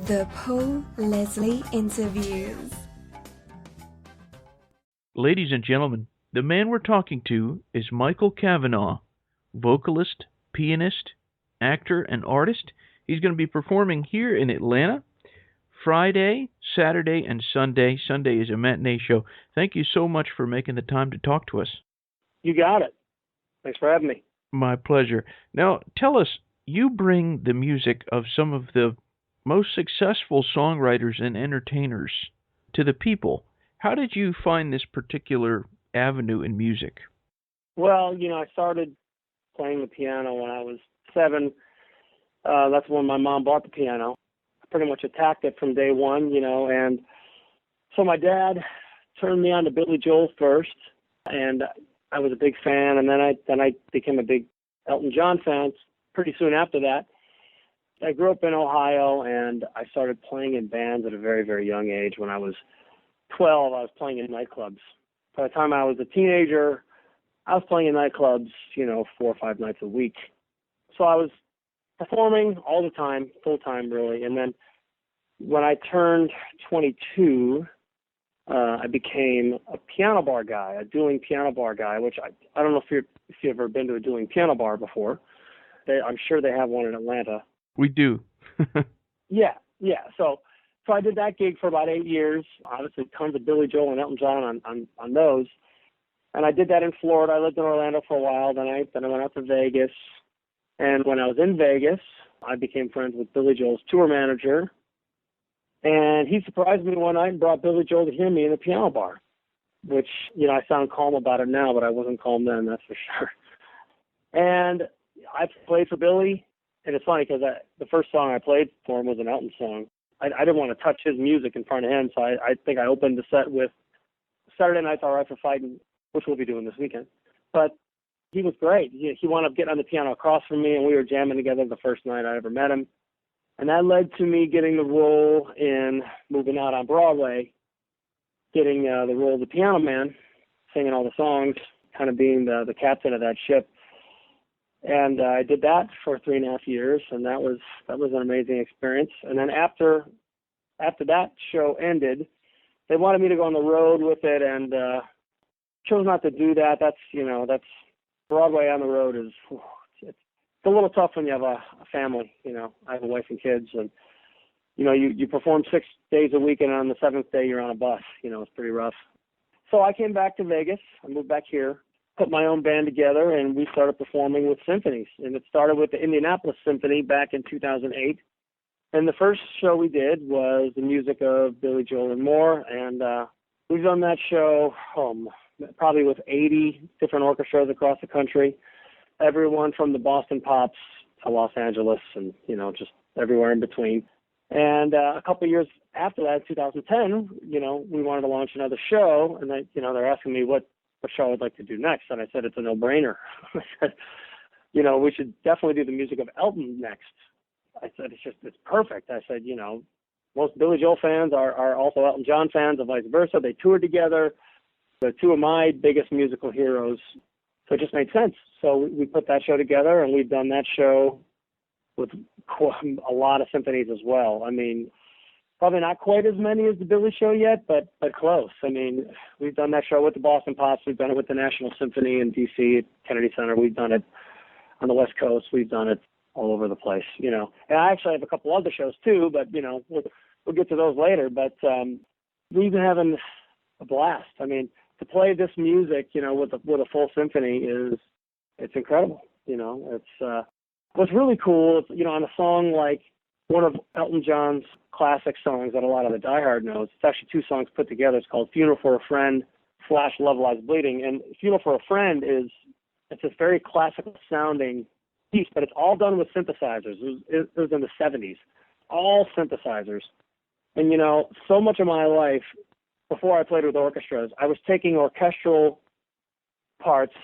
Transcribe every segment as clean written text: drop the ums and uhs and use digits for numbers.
The Paul Leslie Interviews. Ladies and gentlemen, the man we're talking to is Michael Cavanaugh, vocalist, pianist, actor, and artist. He's going to be performing here in Atlanta Friday, Saturday, and Sunday. Sunday is a matinee show. Thank you so much for making the time to talk to us. You got it. Thanks for having me. My pleasure. Now, tell us, you bring the music of some of the most successful songwriters and entertainers to the people. How did you find this particular avenue in music? Well, I started playing the piano when I was 7. That's when my mom bought the piano. I pretty much attacked it from day one, and so my dad turned me on to Billy Joel first, and I was a big fan, and then I became a big Elton John fan pretty soon after that. I grew up in Ohio, and I started playing in bands at a very, very young age. When I was 12, I was playing in nightclubs. By the time I was a teenager, I was playing in nightclubs, 4 or 5 nights a week. So I was performing all the time, full time really. And then when I turned 22, I became a piano bar guy, a dueling piano bar guy, which I don't know if you've ever been to a dueling piano bar before. I'm sure they have one in Atlanta. We do. Yeah. So I did that gig for about 8 years. Obviously, tons of Billy Joel and Elton John on those. And I did that in Florida. I lived in Orlando for a while. Then I went out to Vegas. And when I was in Vegas, I became friends with Billy Joel's tour manager. And he surprised me one night and brought Billy Joel to hear me in a piano bar, which, I sound calm about it now, but I wasn't calm then, that's for sure. And I played for Billy. And it's funny because the first song I played for him was an Elton song. I didn't want to touch his music in front of him, so I think I opened the set with Saturday Night's All Right for Fighting, which we'll be doing this weekend. But he was great. He wound up getting on the piano across from me, and we were jamming together the first night I ever met him. And that led to me getting the role in moving out on Broadway, getting the role of the piano man, singing all the songs, kind of being the captain of that ship. And I did that for 3.5 years, and that was an amazing experience. And then after that show ended, they wanted me to go on the road with it, and chose not to do that. That's Broadway on the road is it's a little tough when you have a family. I have a wife and kids, and you perform 6 days a week, and on the 7th day you're on a bus. It's pretty rough. So I came back to Vegas. I moved back here, put my own band together, and we started performing with symphonies. And it started with the Indianapolis Symphony back in 2008. And the first show we did was the music of Billy Joel and more. And we've done that show probably with 80 different orchestras across the country, everyone from the Boston Pops to Los Angeles and, just everywhere in between. And a couple of years after that, 2010, we wanted to launch another show. And they're asking me what show I'd like to do next. And I said, it's a no-brainer. I said, we should definitely do the music of Elton next. I said, it's perfect. I said, most Billy Joel fans are also Elton John fans and vice versa. They toured together. They're two of my biggest musical heroes. So it just made sense. So we put that show together, and we've done that show with a lot of symphonies as well. I mean, probably not quite as many as the Billy Show yet, but close. I mean, we've done that show with the Boston Pops. We've done it with the National Symphony in D.C. at Kennedy Center. We've done it on the West Coast. We've done it all over the place, And I actually have a couple other shows too, but, we'll get to those later. But we've been having a blast. I mean, to play this music, with a full symphony it's incredible. It's what's really cool is, on a song like one of Elton John's classic songs that a lot of the diehard knows. It's actually 2 songs put together. It's called Funeral for a Friend / Love Lies Bleeding. And Funeral for a Friend it's this very classical sounding piece, but it's all done with synthesizers. It was in the 70s, all synthesizers. And, so much of my life before I played with orchestras, I was taking orchestral parts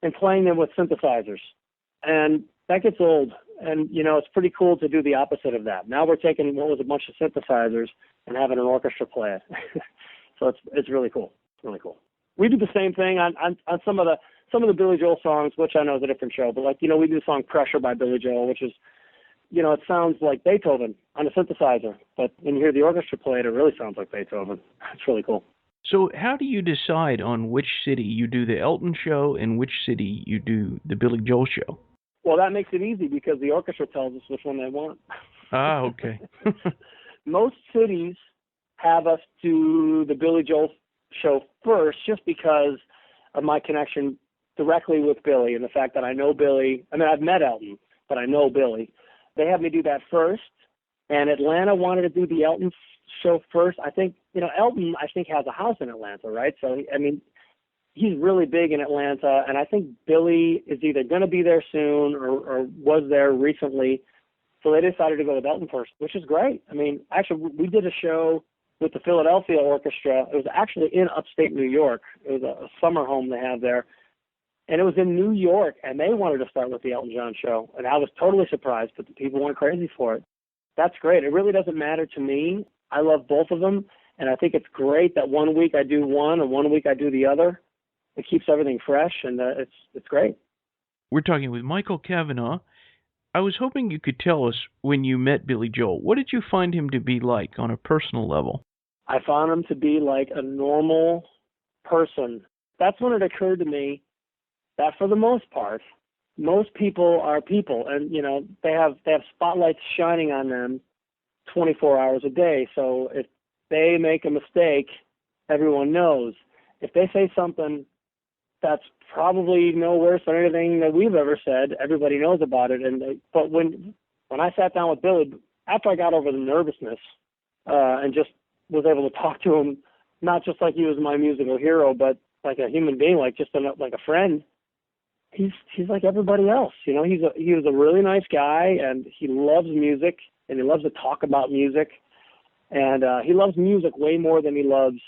and playing them with synthesizers. And that gets old. And, it's pretty cool to do the opposite of that. Now we're taking what was a bunch of synthesizers and having an orchestra play it. So it's really cool. It's really cool. We do the same thing on some of the Billy Joel songs, which I know is a different show. But, we do the song Pressure by Billy Joel, which is it sounds like Beethoven on a synthesizer, but when you hear the orchestra play it, it really sounds like Beethoven. It's really cool. So how do you decide on which city you do the Elton show and which city you do the Billy Joel show? Well, that makes it easy because the orchestra tells us which one they want. Ah, okay. Most cities have us do the Billy Joel show first just because of my connection directly with Billy and the fact that I know Billy. I mean, I've met Elton, but I know Billy. They had me do that first, and Atlanta wanted to do the Elton show first. I think, Elton, has a house in Atlanta, right? So, I mean, he's really big in Atlanta, and I think Billy is either going to be there soon or was there recently. So they decided to go with Elton first, which is great. I mean, actually, we did a show with the Philadelphia Orchestra. It was actually in upstate New York. It was a summer home they have there. And it was in New York, and they wanted to start with the Elton John show. And I was totally surprised, but the people went crazy for it. That's great. It really doesn't matter to me. I love both of them, and I think it's great that one week I do one and one week I do the other. It keeps everything fresh, and it's great. We're talking with Michael Cavanaugh. I was hoping you could tell us when you met Billy Joel. What did you find him to be like on a personal level? I found him to be like a normal person. That's when it occurred to me that for the most part, most people are people, and they have spotlights shining on them 24 hours a day. So if they make a mistake, everyone knows. If they say something that's probably no worse than anything that we've ever said, everybody knows about it. But when I sat down with Billy, after I got over the nervousness and just was able to talk to him, not just like he was my musical hero, but like a human being, like like a friend. He's like everybody else, he was a really nice guy, and he loves music, and he loves to talk about music, and he loves music way more than he loves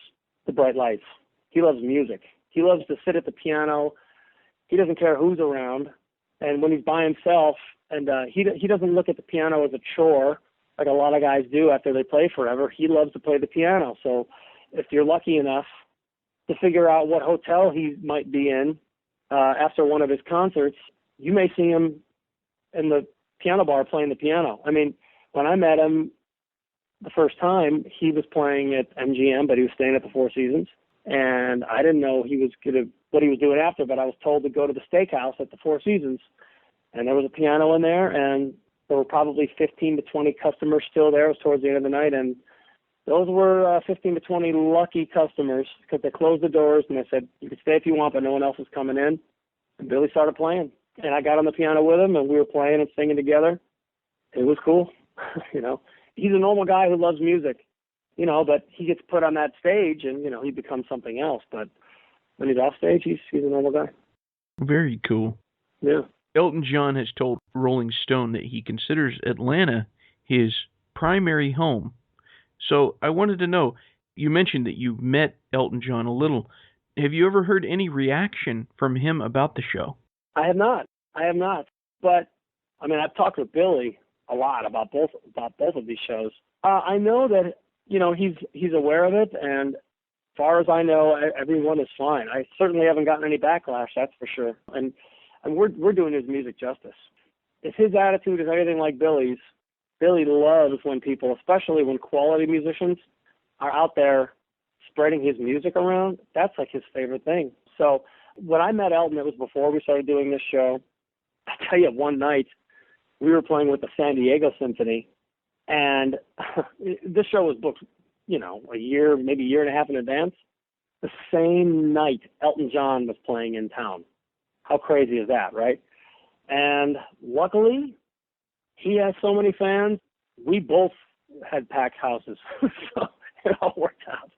the bright lights. He loves music. He loves to sit at the piano. He doesn't care who's around, and when he's by himself, and he doesn't look at the piano as a chore like a lot of guys do after they play forever. He loves to play the piano. So if you're lucky enough to figure out what hotel he might be in after one of his concerts, you may see him in the piano bar playing the piano. I mean, when I met him the first time, he was playing at MGM, but he was staying at the Four Seasons. And I didn't know what he was doing after, but I was told to go to the steakhouse at the Four Seasons. And there was a piano in there, and there were probably 15 to 20 customers still there. It was towards the end of the night, and those were 15 to 20 lucky customers because they closed the doors and they said, you can stay if you want, but no one else is coming in. And Billy started playing. And I got on the piano with him, and we were playing and singing together. It was cool. He's a normal guy who loves music, but he gets put on that stage and, he becomes something else. But when he's off stage, he's a normal guy. Very cool. Yeah. Elton John has told Rolling Stone that he considers Atlanta his primary home. So I wanted to know, you mentioned that you met Elton John a little. Have you ever heard any reaction from him about the show? I have not. But, I mean, I've talked with Billy a lot about both of these shows. I know that, he's aware of it, and as far as I know, everyone is fine. I certainly haven't gotten any backlash, that's for sure. And we're doing his music justice. If his attitude is anything like Billy's, Billy loves when people, especially when quality musicians, are out there spreading his music around. That's like his favorite thing. So when I met Elton, it was before we started doing this show. I tell you, one night we were playing with the San Diego Symphony, and this show was booked, a year, maybe a year and a half in advance. The same night Elton John was playing in town. How crazy is that, right? And luckily, he has so many fans. We both had packed houses, so it all worked out.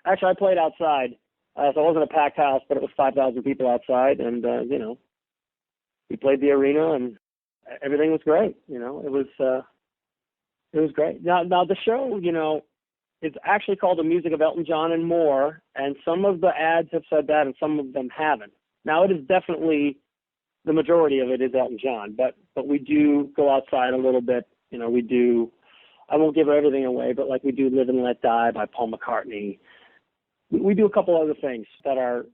Actually, I played outside, so it wasn't a packed house, but it was 5,000 people outside, and we played the arena, and everything was great. It was great. Now the show, is actually called The Music of Elton John and More, and some of the ads have said that, and some of them haven't. Now, it is definitely, the majority of it is Elton John, but we do go outside a little bit. We do, I won't give everything away, but like we do Live and Let Die by Paul McCartney. We do a couple other things that are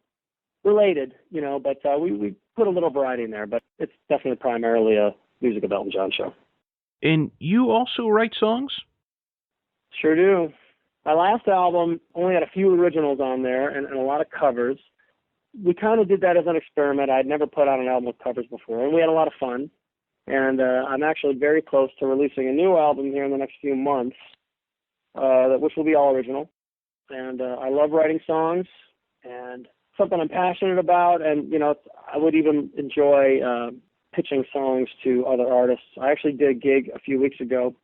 related, but we put a little variety in there, but it's definitely primarily a Music of Elton John show. And you also write songs? Sure do. My last album only had a few originals on there and a lot of covers. We kind of did that as an experiment. I'd never put out an album with covers before, and we had a lot of fun. And I'm actually very close to releasing a new album here in the next few months, which will be all original. And I love writing songs, and something I'm passionate about. And, I would even enjoy pitching songs to other artists. I actually did a gig a few weeks ago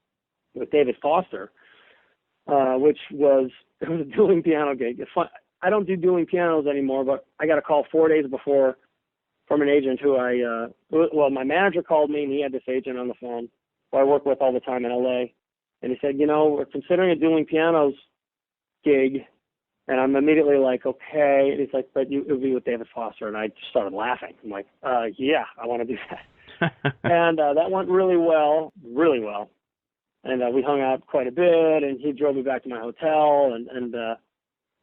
with David Foster, which was a dueling piano gig. It's fun. I don't do dueling pianos anymore, but I got a call 4 days before from an agent who my manager called me, and he had this agent on the phone who I work with all the time in LA. And he said, we're considering a dueling pianos gig. And I'm immediately like, okay. And he's like, but it'll be with David Foster. And I just started laughing. I'm like, yeah, I want to do that. And that went really well. And we hung out quite a bit, and he drove me back to my hotel, and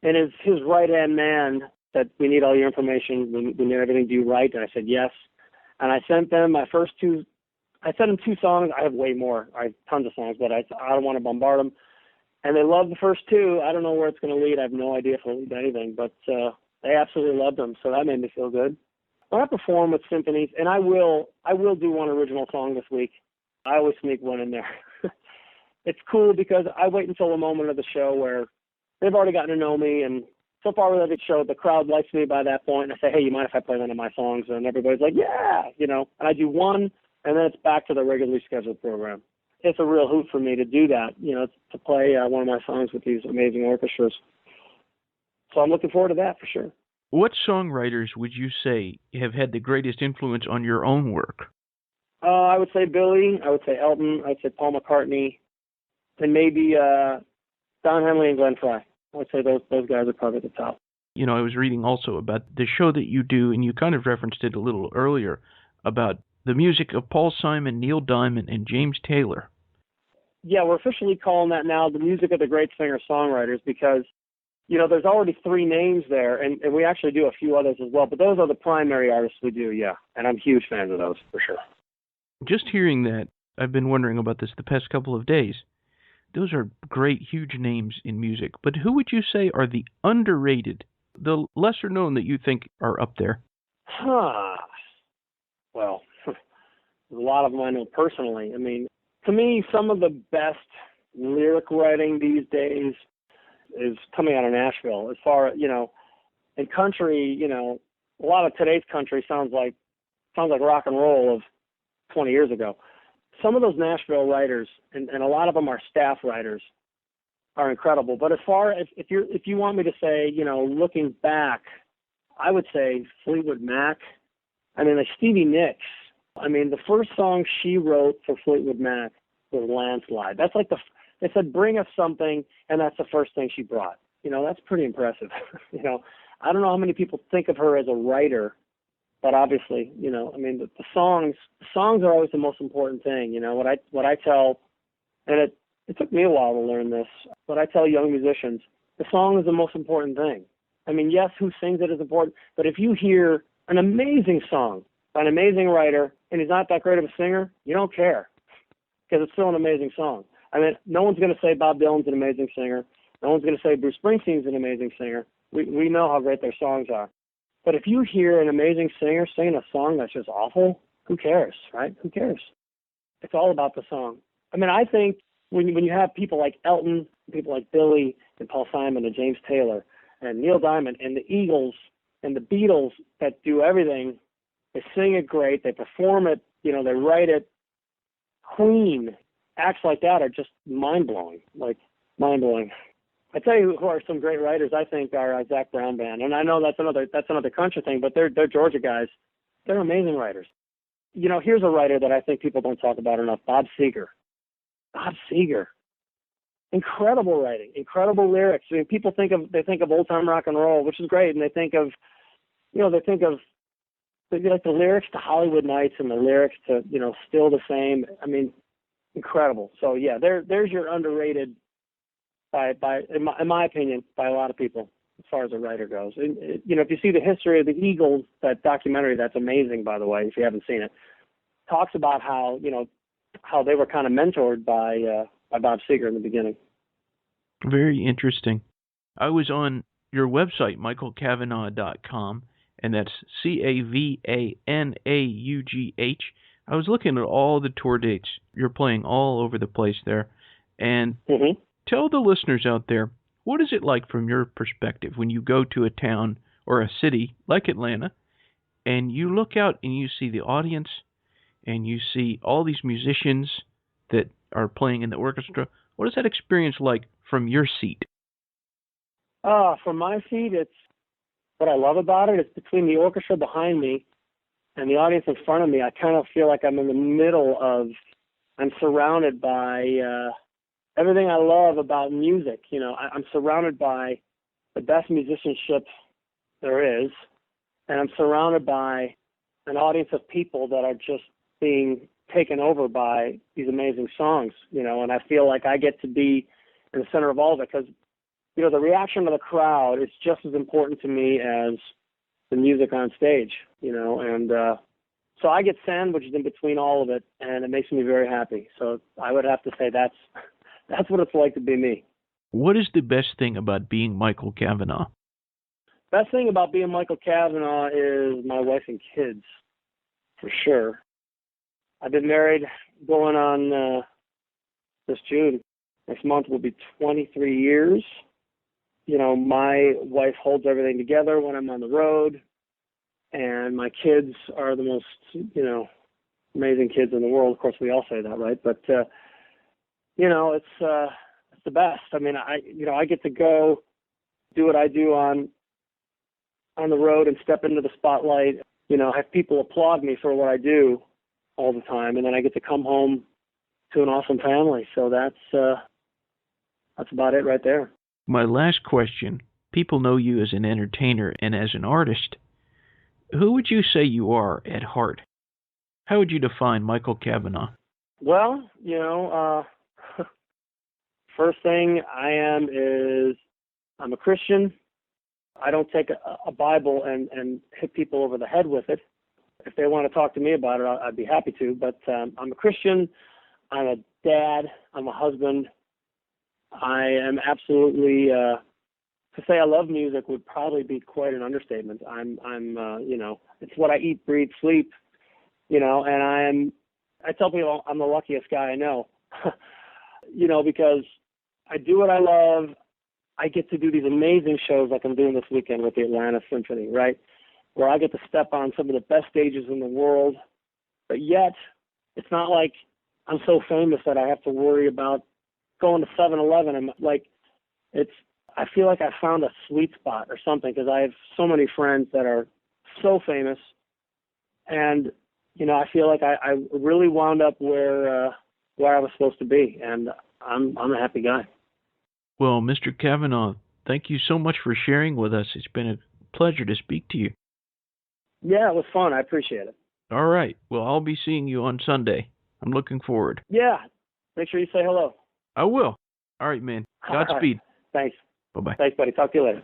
his right-hand man said, we need all your information. We need everything. Do you write? And I said, yes. And I sent them my first two. I sent them 2 songs. I have way more. I have tons of songs, but I don't want to bombard them. And they loved the first 2. I don't know where it's going to lead. I have no idea if it'll lead to anything, but they absolutely loved them. So that made me feel good. When I perform with symphonies, and I will do one original song this week. I always sneak one in there. It's cool because I wait until the moment of the show where they've already gotten to know me, and so far with every show, the crowd likes me by that point. And I say, hey, you mind if I play one of my songs? And everybody's like, yeah, and I do one, and then it's back to the regularly scheduled program. It's a real hoot for me to do that, to play one of my songs with these amazing orchestras. So I'm looking forward to that for sure. What songwriters would you say have had the greatest influence on your own work? I would say Billy. I would say Elton. I would say Paul McCartney. And maybe Don Henley and Glenn Frey. I would say those guys are probably at the top. I was reading also about the show that you do, and you kind of referenced it a little earlier, about the music of Paul Simon, Neil Diamond, and James Taylor. Yeah, we're officially calling that now the music of the great singer-songwriters because, there's already 3 names there, and we actually do a few others as well. But those are the primary artists we do, yeah. And I'm huge fans of those, for sure. Just hearing that, I've been wondering about this the past couple of days. Those are great, huge names in music. But who would you say are the underrated, the lesser known that you think are up there? Well, a lot of them I know personally. I mean, to me, some of the best lyric writing these days is coming out of Nashville. As far, in country, a lot of today's country sounds like rock and roll of 20 years ago. Some of those Nashville writers, and a lot of them are staff writers, are incredible. But as far as if you want me to say, looking back, I would say Fleetwood Mac. I mean, like Stevie Nicks. I mean, the first song she wrote for Fleetwood Mac was Landslide. That's like they said, bring us something, and that's the first thing she brought. That's pretty impressive. I don't know how many people think of her as a writer. But obviously, the songs are always the most important thing. What I tell, and it took me a while to learn this, but I tell young musicians, the song is the most important thing. I mean, yes, who sings it is important, but if you hear an amazing song by an amazing writer and he's not that great of a singer, you don't care because it's still an amazing song. I mean, no one's going to say Bob Dylan's an amazing singer. No one's going to say Bruce Springsteen's an amazing singer. We know how great their songs are. But if you hear an amazing singer singing a song that's just awful, who cares, right? Who cares? It's all about the song. I mean, I think when you have people like Elton, people like Billy and Paul Simon and James Taylor and Neil Diamond and the Eagles and the Beatles that do everything, they sing it great, they perform it, they write it. Queen, acts like that are just mind-blowing. I tell you who are some great writers, I think, are Zach Brown Band. And I know that's another country thing, but they're Georgia guys. They're amazing writers. Here's a writer that I think people don't talk about enough, Bob Seger. Bob Seger. Incredible writing, incredible lyrics. I mean, people think of old time rock and roll, which is great, and they think of the lyrics to Hollywood Nights and the lyrics to, Still the Same. I mean, incredible. So yeah, there's your underrated in my opinion, by a lot of people, as far as a writer goes. And, if you see the history of the Eagles, that documentary, that's amazing, by the way, if you haven't seen it, talks about how, how they were kind of mentored by Bob Seger in the beginning. Very interesting. I was on your website, michaelcavanaugh.com, and that's Cavanaugh. I was looking at all the tour dates. You're playing all over the place there. And tell the listeners out there, what is it like from your perspective when you go to a town or a city like Atlanta and you look out and you see the audience and you see all these musicians that are playing in the orchestra? What is that experience like from your seat? From my seat, it's what I love about it. It's between the orchestra behind me and the audience in front of me. I kind of feel like I'm in the middle of, I'm surrounded by everything I love about music. You know, I'm surrounded by the best musicianship there is, and I'm surrounded by an audience of people that are just being taken over by these amazing songs, you know, and I feel like I get to be in the center of all of it because, you know, the reaction of the crowd is just as important to me as the music on stage, you know, and so I get sandwiched in between all of it, and it makes me very happy. So I would have to say that's what it's like to be me. What is the best thing about being Michael Cavanaugh? Best thing about being Michael Cavanaugh is my wife and kids, for sure. I've been married going on this June. Next month will be 23 years. You know, my wife holds everything together when I'm on the road, and my kids are the most, you know, amazing kids in the world. Of course, we all say that, right? But, you know, it's the best. I mean, I get to go do what I do on the road and step into the spotlight, you know, have people applaud me for what I do all the time, and then I get to come home to an awesome family. So that's about it right there. My last question, people know you as an entertainer and as an artist. Who would you say you are at heart? How would you define Michael Cavanaugh? Well, you know, first thing I am is I'm a Christian. I don't take a Bible and hit people over the head with it. If they want to talk to me about it, I'd be happy to. But I'm a Christian. I'm a dad. I'm a husband. I am absolutely to say I love music would probably be quite an understatement. I'm you know, it's what I eat, breathe, sleep. You know, and I tell people I'm the luckiest guy I know. You know, because I do what I love. I get to do these amazing shows like I'm doing this weekend with the Atlanta Symphony, right? Where I get to step on some of the best stages in the world. But yet, it's not like I'm so famous that I have to worry about going to 7-Eleven. And like, I feel like I found a sweet spot or something because I have so many friends that are so famous. And, you know, I feel like I really wound up where I was supposed to be. And I'm a happy guy. Well, Mr. Cavanaugh, thank you so much for sharing with us. It's been a pleasure to speak to you. Yeah, it was fun. I appreciate it. All right. Well, I'll be seeing you on Sunday. I'm looking forward. Yeah. Make sure you say hello. I will. All right, man. Godspeed. Thanks. Bye-bye. Thanks, buddy. Talk to you later.